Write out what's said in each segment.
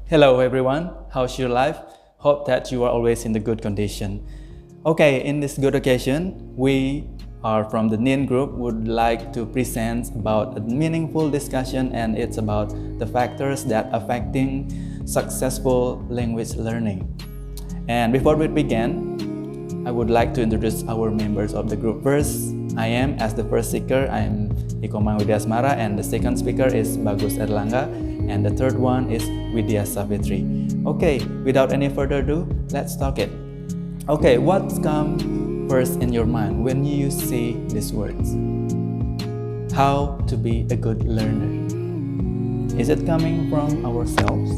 Hello everyone, how's your life? Hope that you are always in the good condition. Okay, in this good occasion, we are from the NIN group would like to present about a meaningful discussion, and it's about the factors that affecting successful language learning. And before we begin, I would like to introduce our members of the group. First, I am as the first speaker, I am Ikomang Widyasmara, and the second speaker is Bagus Erlangga, and the third one is Widya Savitri. Okay, without any further ado, let's talk it. Okay, what's come first in your mind when you see these words? How to be a good learner? Is it coming from ourselves?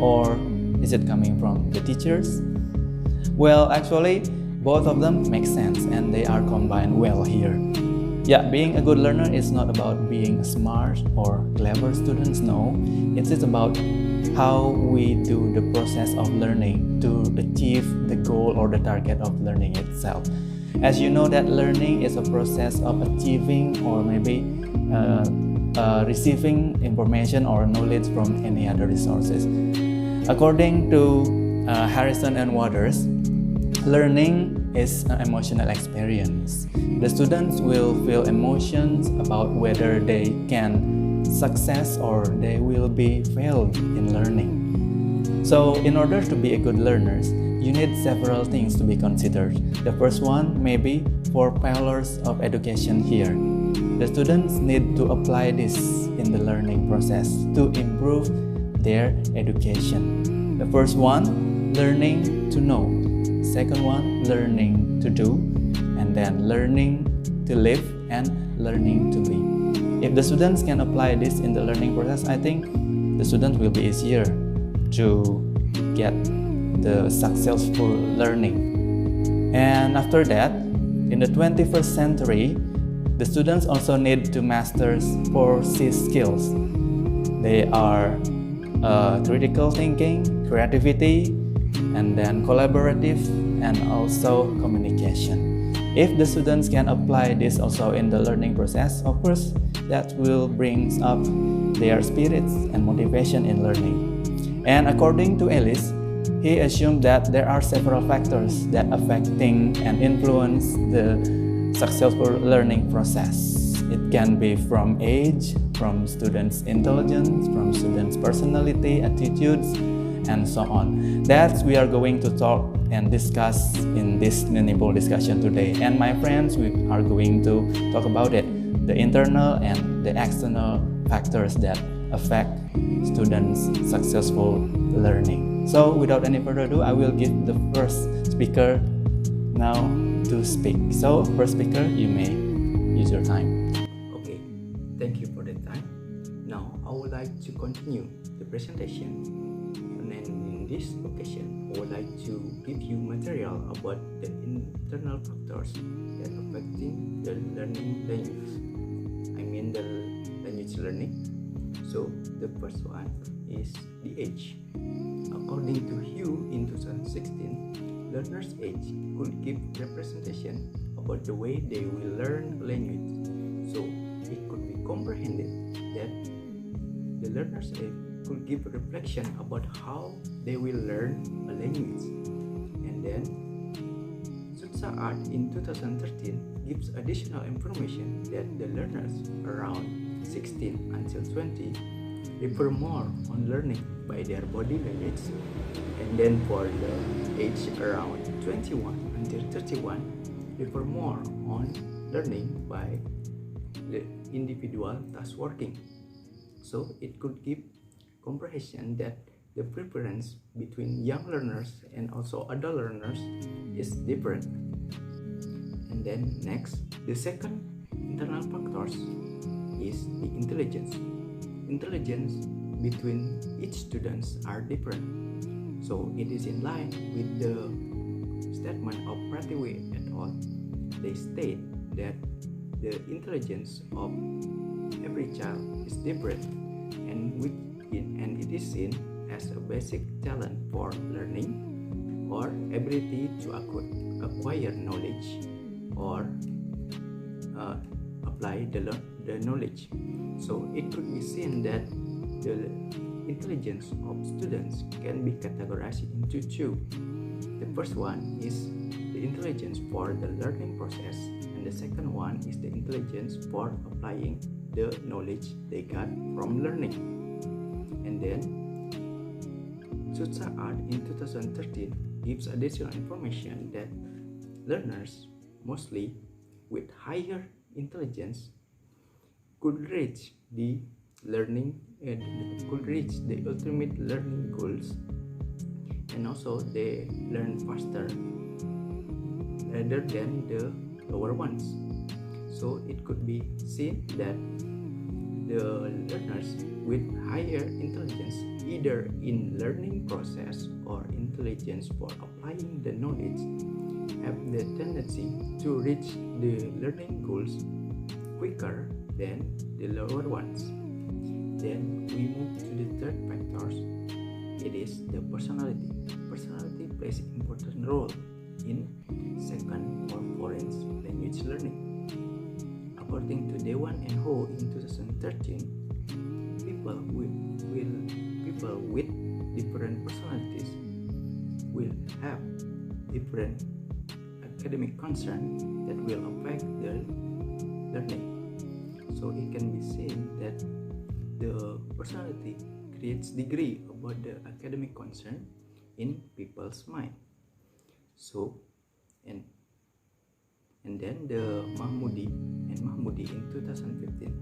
Or is it coming from the teachers? Well, actually, both of them make sense and they are combined well here. Yeah, being a good learner is not about being smart or clever students, no. It is about how we do the process of learning to achieve the goal or the target of learning itself. As you know that learning is a process of achieving or maybe receiving information or knowledge from any other resources. According to Harrison and Waters, learning is an emotional experience. The students will feel emotions about whether they can success or they will be failed in learning. So in order to be a good learners, you need several things to be considered. The first one may be 4 pillars of education here. The students need to apply this in the learning process to improve their education. The first one, learning to know. Second one, learning to do, and then learning to live and learning to be. If the students can apply this in the learning process, I think the students will be easier to get the successful learning. And after that, in the 21st century, the students also need to master 4 C skills. They are critical thinking, creativity, and then collaborative, and also communication. If the students can apply this also in the learning process, of course, that will bring up their spirits and motivation in learning. And according to Ellis, he assumed that there are several factors that affecting and influence the successful learning process. It can be from age, from students' intelligence, from students' personality, attitudes, and so on. That we are going to talk and discuss in this meaningful discussion today. And my friends, we are going to talk about it, the internal and the external factors that affect students' successful learning. So without any further ado, I will give the first speaker now to speak. So first speaker, you may use your time. Okay, thank you for the time. Now I would like to continue the presentation. And in this occasion, I would like to give you material about the internal factors that affecting the learning language. I mean the language learning. So the first one is the age. According to Hugh in 2016, learners' age could give representation about the way they will learn language. So it could be comprehended that the learner's age could give a reflection about how they will learn a language. And then Sutsa Art in 2013 gives additional information that the learners around 16 until 20 refer more on learning by their body language, and then for the age around 21 until 31 refer more on learning by the individual task working. So it could give comprehension that the preference between young learners and also adult learners is different. And then next, the second internal factors is the intelligence. Intelligence between each students are different. So it is in line with the statement of Prathiwi et al. They state that the intelligence of every child is different, and it is seen as a basic talent for learning or ability to acquire knowledge or apply the knowledge. So it could be seen that the intelligence of students can be categorized into two. The first one is the intelligence for the learning process, and the second one is the intelligence for applying the knowledge they got from learning. And then Sutsa Art in 2013 gives additional information that learners, mostly with higher intelligence, could reach the ultimate learning goals, and also they learn faster rather than the lower ones. So it could be seen that the learners with higher intelligence, either in learning process or intelligence for applying the knowledge, have the tendency to reach the learning goals quicker than the lower ones. Then we move to the third factors. It is the personality. Personality plays an important role in second or foreign language learning. According to Dewan and Ho in 2013, people with different personalities will have different academic concerns that will affect their learning. So it can be seen that the personality creates degree about the academic concern in people's mind. So and then the Mahmoodi in 2015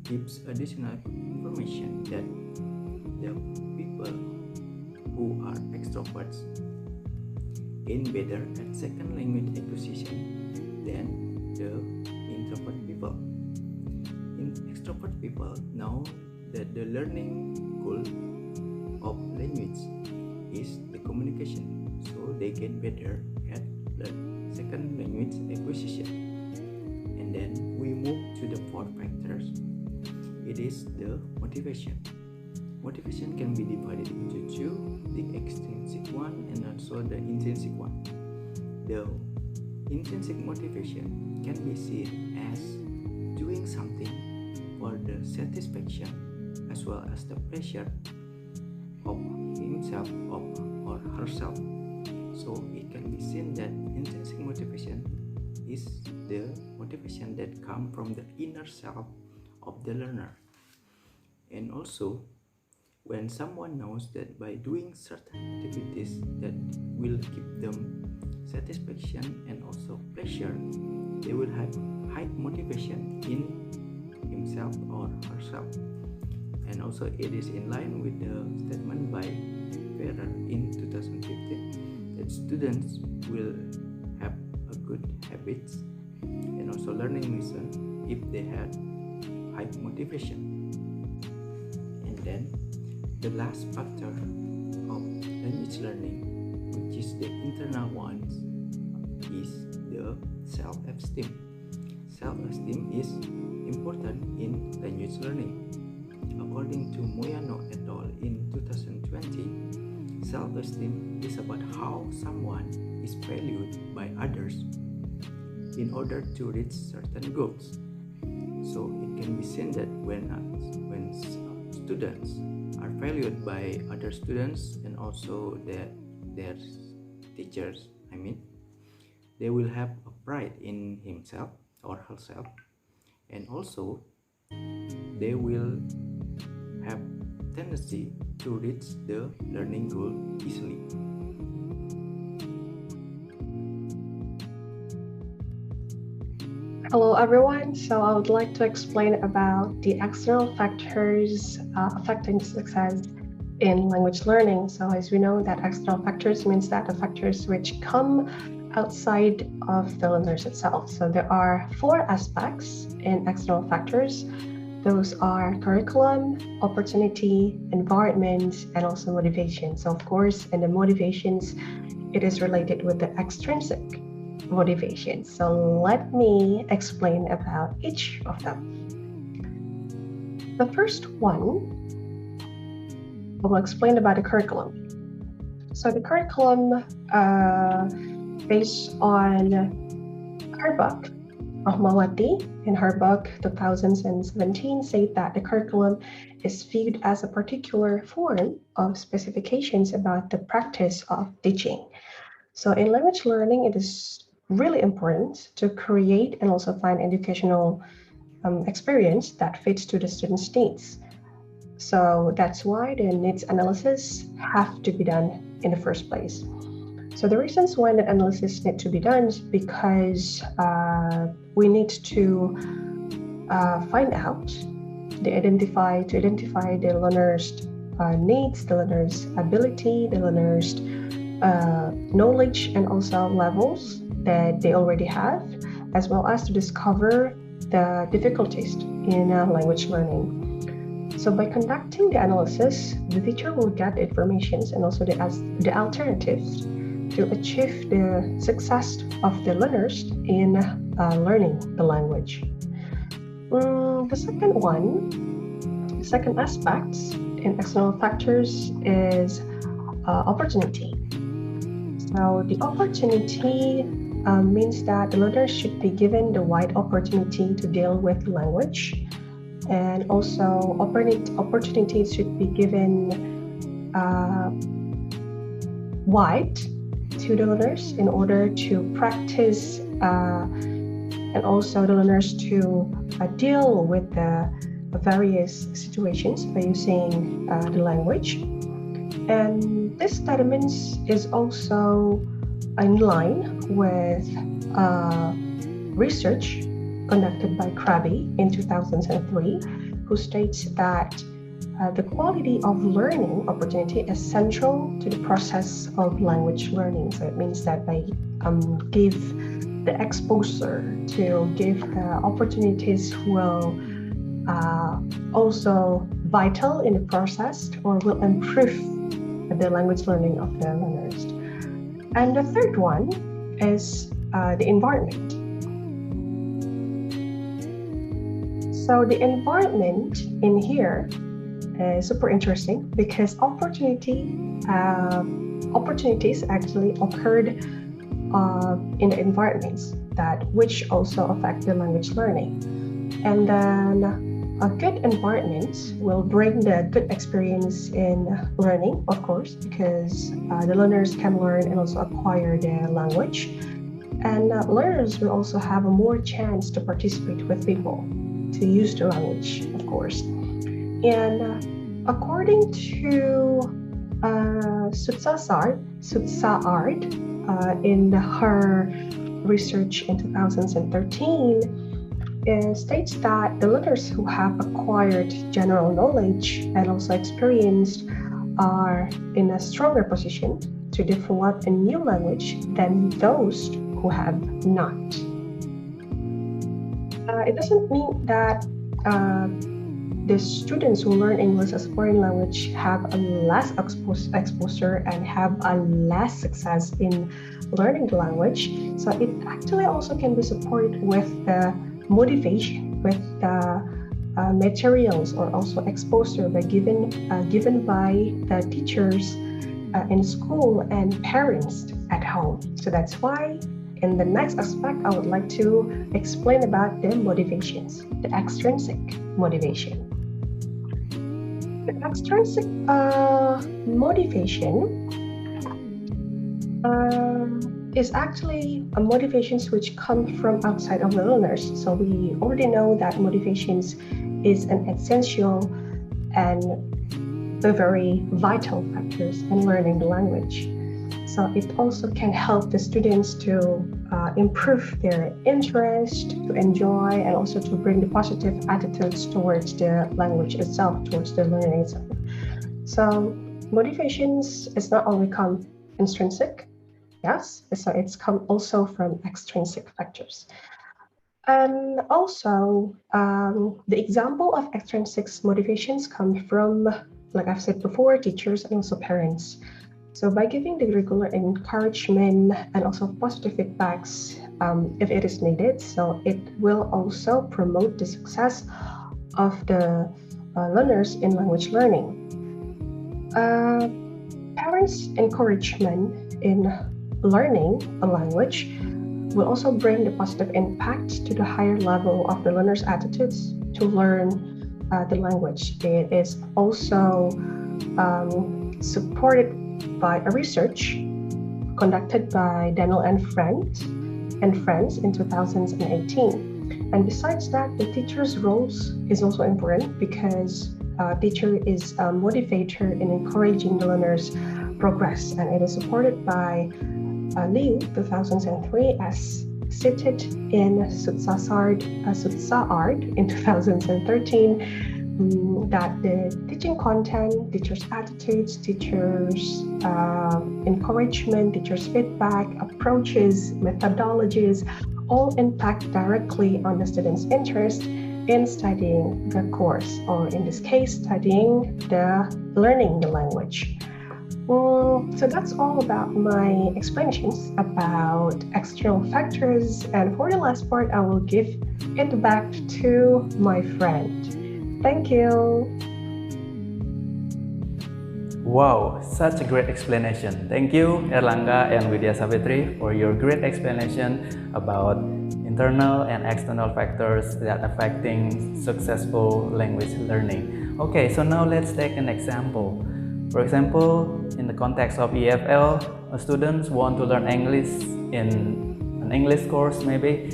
gives additional information that the people who are extroverts gain better at second language acquisition than the introvert people. In extrovert people know that the learning goal of language is the communication, so they get better at the second language acquisition. And then we move to the fourth factors. It is the motivation. Motivation can be divided into two, the extrinsic one and also the intrinsic one. The intrinsic motivation can be seen as doing something for the satisfaction as well as the pleasure of himself or herself. So it can be seen that intrinsic motivation is the motivation that comes from the inner self of the learner. And also, when someone knows that by doing certain activities that will give them satisfaction and also pleasure, they will have high motivation in himself or herself. And also it is in line with the statement by Ferrer in 2015 that students will have a good habits and also learning lesson if they have high motivation. And then the last factor of language learning, which is the internal ones, is the self-esteem. Self-esteem is important in language learning. According to Moyano et al. In 2020, self-esteem is about how someone is valued by others in order to reach certain goals. So it can be seen that when students are valued by other students and also their teachers, they will have a pride in himself or herself, and also they will have tendency to reach the learning goal easily. Hello everyone, so I would like to explain about the external factors affecting success in language learning. So as we know that external factors means that the factors which come outside of the learners itself. So there are 4 aspects in external factors. Those are curriculum, opportunity, environment, and also motivation. So of course, in the motivations, it is related with the extrinsic motivation. So let me explain about each of them. The first one, I will explain about the curriculum. So the curriculum based on our book Rahmawati, in her book 2017, said that the curriculum is viewed as a particular form of specifications about the practice of teaching. So in language learning, it is really important to create and also find educational experience that fits to the student's needs. So that's why the needs analysis have to be done in the first place. So the reasons why the analysis need to be done is because we need to find out, identify the learner's needs, the learner's ability, the learner's knowledge, and also levels that they already have, as well as to discover the difficulties in language learning. So by conducting the analysis, the teacher will get the information and also the alternatives to achieve the success of the learners in learning the language. The second aspect in external factors is opportunity. So the opportunity means that the learners should be given the wide opportunity to deal with the language, and also opportunities should be given wide to the learners in order to practice and also the learners to deal with the various situations by using the language. And this statement is also in line with research conducted by Krabi in 2003, who states that the quality of learning opportunity is central to the process of language learning. So it means that by give the exposure, to give the opportunities will also vital in the process or will improve the language learning of the learners. And the third one is the environment. So the environment in here is super interesting because opportunities actually occurred in the environments which also affect the language learning. And then a good environment will bring the good experience in learning, of course, because the learners can learn and also acquire the language. And learners will also have a more chance to participate with people, to use the language, of course. And according to Sutsaard in her research in 2013, states that the learners who have acquired general knowledge and also experienced are in a stronger position to develop a new language than those who have not. It doesn't mean that the students who learn English as a foreign language have a less exposure and have a less success in learning the language. So it actually also can be supported with the motivation, with the materials or also exposure given by the teachers in school and parents at home. So that's why in the next aspect, I would like to explain about the motivations, the extrinsic motivation. The extrinsic motivation is actually a motivations which come from outside of the learners. So we already know that motivations is an essential and a very vital factors in learning the language. So it also can help the students to improve their interest, to enjoy, and also to bring the positive attitudes towards the language itself, towards the learning itself. So motivations is not only come intrinsic, yes, so it's come also from extrinsic factors. And also, the example of extrinsic motivations come from, like I've said before, teachers and also parents. So by giving the regular encouragement and also positive feedbacks if it is needed, so it will also promote the success of the learners in language learning. Parents' encouragement in learning a language will also bring the positive impact to the higher level of the learner's attitudes to learn the language. It is also supported by a research conducted by Daniel and Friends in 2018. And besides that, the teacher's roles is also important because teacher is a motivator in encouraging the learner's progress, and it is supported by Liu 2003 as cited in Sutsa-Art in 2013, that the teaching content, teachers' attitudes, teachers' encouragement, teachers' feedback, approaches, methodologies all impact directly on the students' interest in studying the course, or in this case, learning the language. So that's all about my explanations about external factors, and for the last part, I will give it back to my friend. Thank you. Wow, such a great explanation. Thank you, Erlangga and Widya Savitri, for your great explanation about internal and external factors that affecting successful language learning. Okay, so now let's take an example. For example, in the context of EFL, students want to learn English in an English course maybe.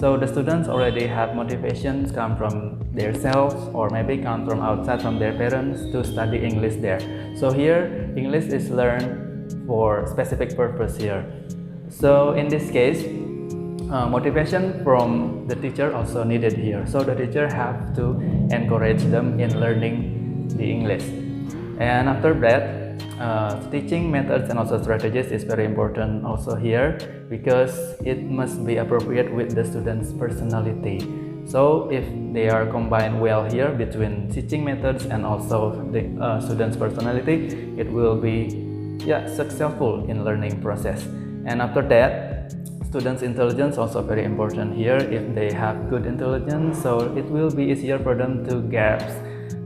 So the students already have motivations come from themselves or maybe come from outside from their parents to study English there. So here, English is learned for specific purpose here. So in this case, motivation from the teacher also needed here. So the teacher have to encourage them in learning the English. And after that, teaching methods and also strategies is very important also here, because it must be appropriate with the student's personality. So if they are combined well here between teaching methods and also the student's personality, it will be successful in learning process. And after that, students' intelligence also very important here. If they have good intelligence, so it will be easier for them to grasp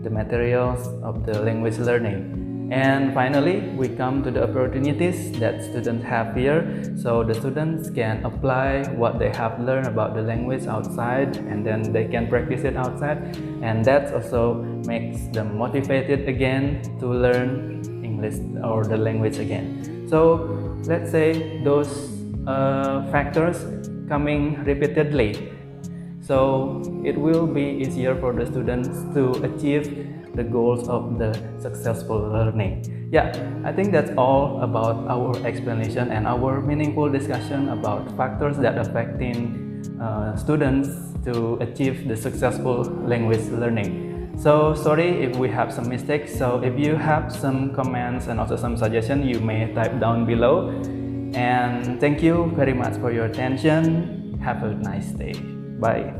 the materials of the language learning. And finally, we come to the opportunities that students have here. So the students can apply what they have learned about the language outside, and then they can practice it outside, and that also makes them motivated again to learn English or the language again. So let's say those factors coming repeatedly, so it will be easier for the students to achieve the goals of the successful learning. I think that's all about our explanation and our meaningful discussion about factors that affecting students to achieve the successful language learning. So sorry if we have some mistakes. So if you have some comments and also some suggestions, you may type down below. And thank you very much for your attention. Have a nice day. Bye.